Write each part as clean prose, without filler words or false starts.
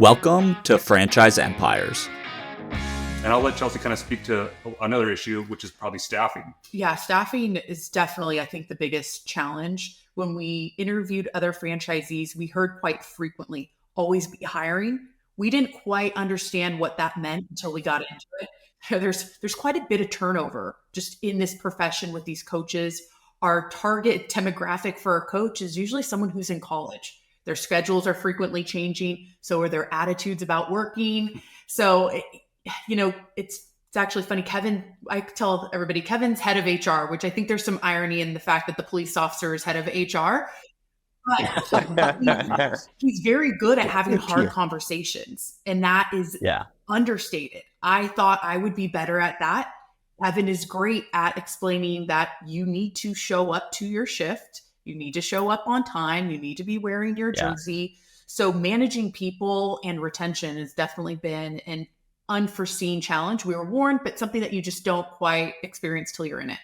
Welcome to Franchise Empires. And I'll let Chelsea kind of speak to another issue, which is probably staffing. Yeah, staffing is definitely, I think, the biggest challenge. When we interviewed other franchisees, we heard quite frequently, always be hiring. We didn't quite understand what that meant until we got into it. There's quite a bit of turnover just in this profession with these coaches. Our target demographic for a coach is usually someone who's in college. Their schedules are frequently changing. So are their attitudes about working. So, it's actually funny. Kevin, I tell everybody, Kevin's head of HR, which I think there's some irony in the fact that the police officer is head of HR. But he's very good at having hard conversations. And that is understated. I thought I would be better at that. Kevin is great at explaining that you need to show up to your shift. You need to show up on time. You need to be wearing your jersey. So managing people and retention has definitely been an unforeseen challenge. We were warned, but something that you just don't quite experience till you're in it.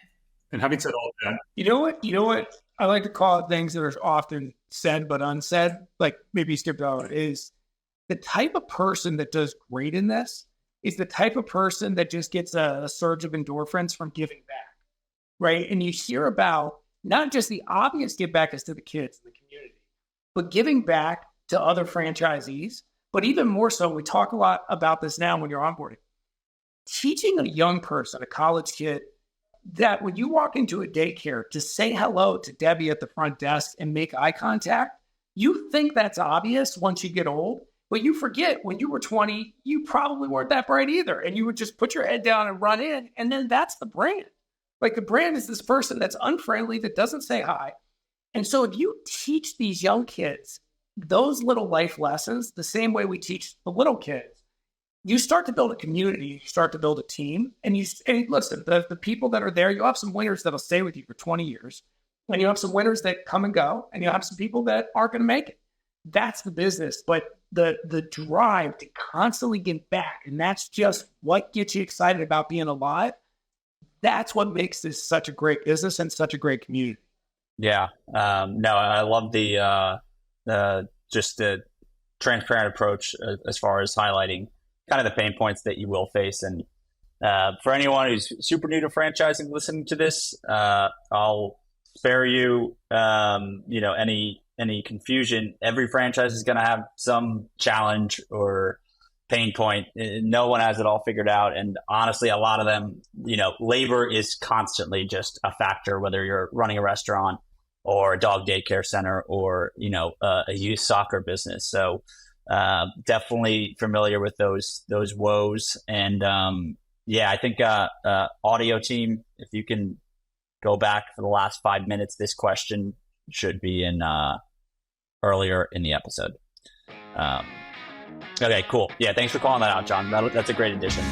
And having said all that, you know what? I like to call it things that are often said but unsaid, like maybe skipped over, is the type of person that does great in this is the type of person that just gets a surge of endorphins from giving back, right? And you hear about not just the obvious give back is to the kids in the community, but giving back to other franchisees. But even more so, we talk a lot about this now when you're onboarding. Teaching a young person, a college kid, that when you walk into a daycare to say hello to Debbie at the front desk and make eye contact, you think that's obvious once you get old, but you forget when you were 20, you probably weren't that bright either. And you would just put your head down and run in. And then that's the brand. Like the brand is this person that's unfriendly, that doesn't say hi. And so if you teach these young kids those little life lessons, the same way we teach the little kids, you start to build a community, you start to build a team. And listen, the people that are there, you'll have some winners that'll stay with you for 20 years. And you have some winners that come and go. And you'll have some people that aren't going to make it. That's the business. But the drive to constantly give back, and that's just what gets you excited about being alive. That's what makes this such a great business and such a great community. Yeah. No, I love just the transparent approach as far as highlighting kind of the pain points that you will face. And for anyone who's super new to franchising listening to this, I'll spare you, any confusion. Every franchise is going to have some challenge or pain point. No one has it all figured out. And honestly, a lot of them, labor is constantly just a factor, whether you're running a restaurant or a dog daycare center or, a youth soccer business. So definitely familiar with those woes. And I think audio team, if you can go back for the last 5 minutes, this question should be in earlier in the episode. Okay, cool. Yeah, thanks for calling that out, John. That's a great addition.